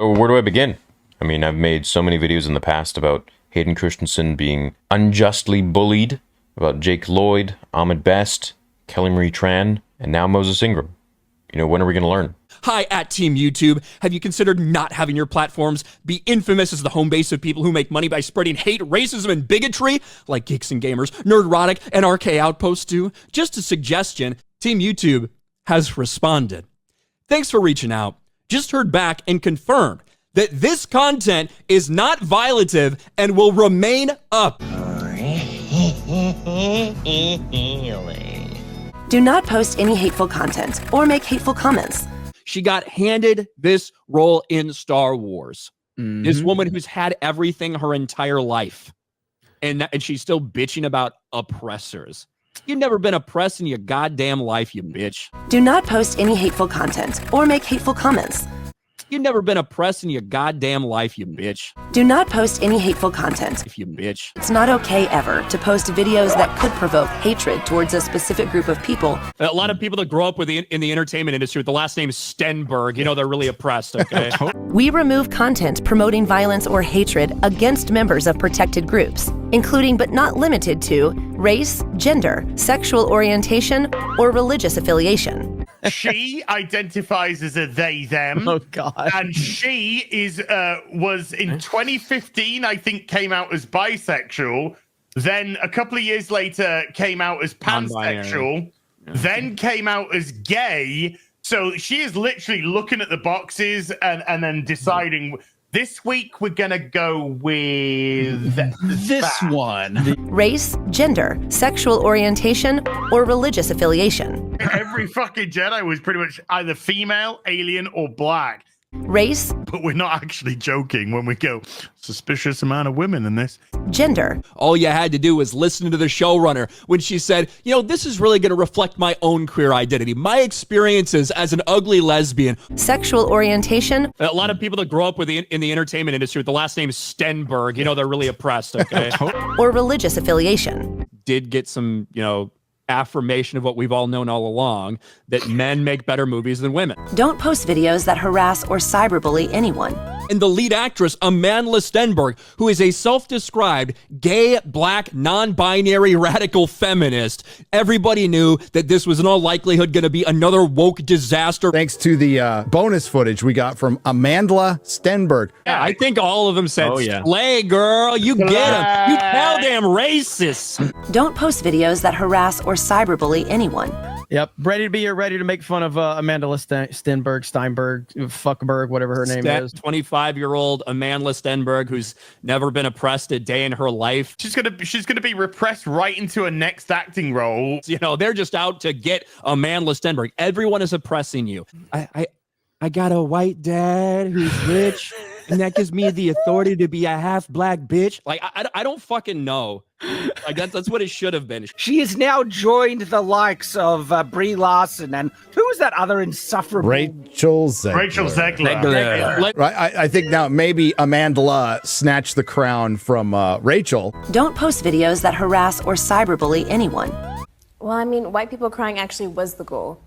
So where do I begin? I mean, I've made so many videos in the past about Hayden Christensen being unjustly bullied, about Jake Lloyd, Ahmed Best, Kelly Marie Tran, and now Moses Ingram. You know, when are we going to learn? Hi, at Team YouTube. Have you considered not having your platforms be infamous as the home base of people who make money by spreading hate, racism, and bigotry, like Geeks and Gamers, Nerdrotic, and RK Outpost do? Just a suggestion, Team YouTube has responded. Thanks for reaching out. Just heard back and confirmed that this content is not violative and will remain up. Do not post any hateful content or make hateful comments. She got handed this role in Star Wars. This woman who's had everything her entire life. And she's still bitching about oppressors. You've never been oppressed in your goddamn life, you bitch. Do not post any hateful content or make hateful comments. You've never been oppressed in your goddamn life, you bitch. Do not post any hateful content. If you bitch. It's not okay ever to post videos that could provoke hatred towards a specific group of people. A lot of people that grow up in the entertainment industry with the last name Stenberg, you know, they're really oppressed, okay? We remove content promoting violence or hatred against members of protected groups, including but not limited to race, gender, sexual orientation, or religious affiliation. She identifies as a they, them. Oh, God. And she was in 2015, I think, came out as bisexual. Then a couple of years later came out as pansexual. Then came out as gay. So she is literally looking at the boxes and then deciding, this week we're going to go with this one. Race, gender, sexual orientation, or religious affiliation. Every fucking Jedi was pretty much either female, alien, or black. Race. But we're not actually joking when we go, suspicious amount of women in this. Gender. All you had to do was listen to the showrunner when she said, you know, this is really going to reflect my own queer identity, my experiences as an ugly lesbian. Sexual orientation. A lot of people that grow up in the entertainment industry with the last name Stenberg, you know, they're really oppressed, okay? Or religious affiliation. Did get some, you know, affirmation of what we've all known all along, that men make better movies than women. Don't post videos that harass or cyberbully anyone. And the lead actress, Amandla Stenberg, who is a self-described gay, black, non-binary radical feminist. Everybody knew that this was in all likelihood going to be another woke disaster. Thanks to the bonus footage we got from Amandla Stenberg. Yeah, I think all of them said, slay, girl, you get them. You goddamn racist. Don't post videos that harass or cyberbully anyone. Yep, ready to make fun of Amandla Steinberg, Fuckberg, whatever her name is. 25-year-old Amandla Stenberg, who's never been oppressed a day in her life. She's gonna be repressed right into a next acting role. You know, they're just out to get Amandla Stenberg. Everyone is oppressing you. I got a white dad who's rich, and that gives me the authority to be a half black bitch. Like, I don't fucking know. Like, that's what it should have been. She has now joined the likes of Brie Larson and who was that other insufferable? Rachel Zegler. Right, I think now maybe Amandla snatched the crown from Rachel. Don't post videos that harass or cyberbully anyone. Well, I mean, white people crying actually was the goal.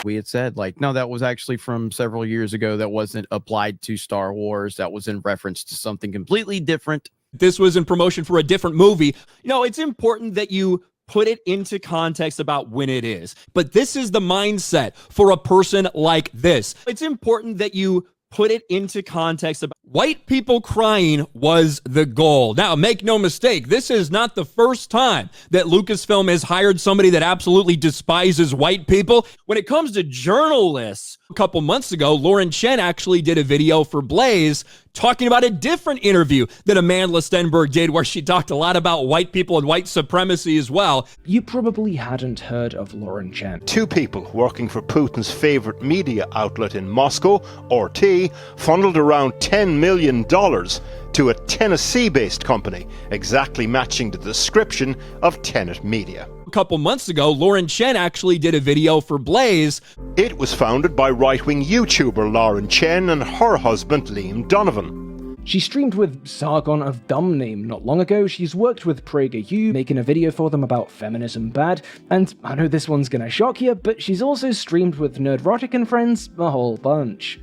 We had said, like, no, that was actually from several years ago. That wasn't applied to Star Wars. That was in reference to something completely different. This was in promotion for a different movie. You know, it's important that you put it into context about when it is. But this is the mindset for a person like this. It's important that you put it into context about white people crying was the goal. Now, make no mistake, this is not the first time that Lucasfilm has hired somebody that absolutely despises white people. When it comes to journalists, a couple months ago, Lauren Chen actually did a video for Blaze talking about a different interview that Amandla Stenberg did where she talked a lot about white people and white supremacy as well. You probably hadn't heard of Lauren Chen. Two people working for Putin's favorite media outlet in Moscow, RT, funneled around $10 million to a Tennessee-based company, exactly matching the description of Tenet Media. A couple months ago, Lauren Chen actually did a video for Blaze. It was founded by right-wing YouTuber Lauren Chen and her husband Liam Donovan. She streamed with Sargon of Dumname not long ago, she's worked with PragerU, making a video for them about feminism bad, and I know this one's gonna shock you, but she's also streamed with Nerdrotic and Friends a whole bunch.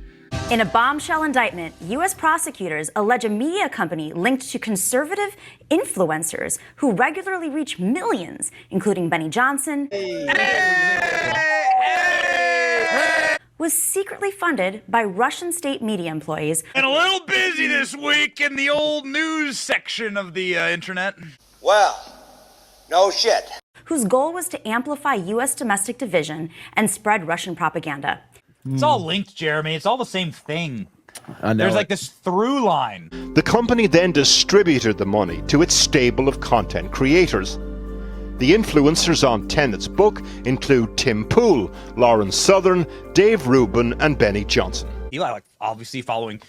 In a bombshell indictment, U.S. prosecutors allege a media company linked to conservative influencers who regularly reach millions, including Benny Johnson, was secretly funded by Russian state media employees. And a little busy this week in the old news section of the internet. Well, no shit. Whose goal was to amplify U.S. domestic division and spread Russian propaganda. It's all linked, Jeremy. It's all the same thing. I know. There's like this through line. The company then distributed the money to its stable of content creators. The influencers on Tenet's book include Tim Pool, Lauren Southern, Dave Rubin, and Benny Johnson. Eli, like, obviously following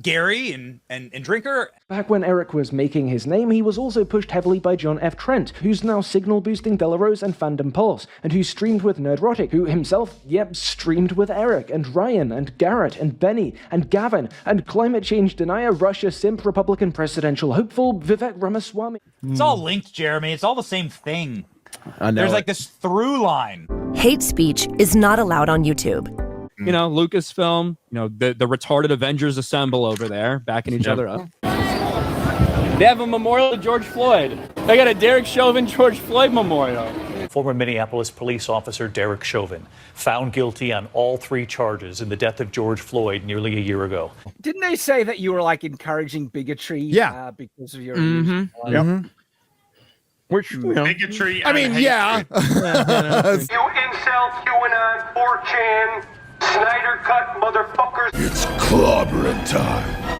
Gary and Drinker. Back when Eric was making his name, he was also pushed heavily by John F. Trent, who's now signal boosting Delarose and Fandom Pulse, and who streamed with Nerdrotic, who himself, streamed with Eric, and Ryan, and Garrett, and Benny, and Gavin, and climate change denier, Russia simp, Republican presidential hopeful, Vivek Ramaswamy. It's all linked, Jeremy. It's all the same thing. I know. There's like this through line. Hate speech is not allowed on YouTube. You know, Lucasfilm, you know, the retarded Avengers assemble over there, backing each other up. They have a memorial to George Floyd. They got a Derek Chauvin George Floyd memorial. Former Minneapolis police officer Derek Chauvin found guilty on all 3 charges in the death of George Floyd nearly a year ago. Didn't they say that you were like encouraging bigotry? Because of your Which, you know, bigotry. I mean, yeah. You incel, QAnon, 4chan, Snyder Cut motherfuckers. It's clobbering time.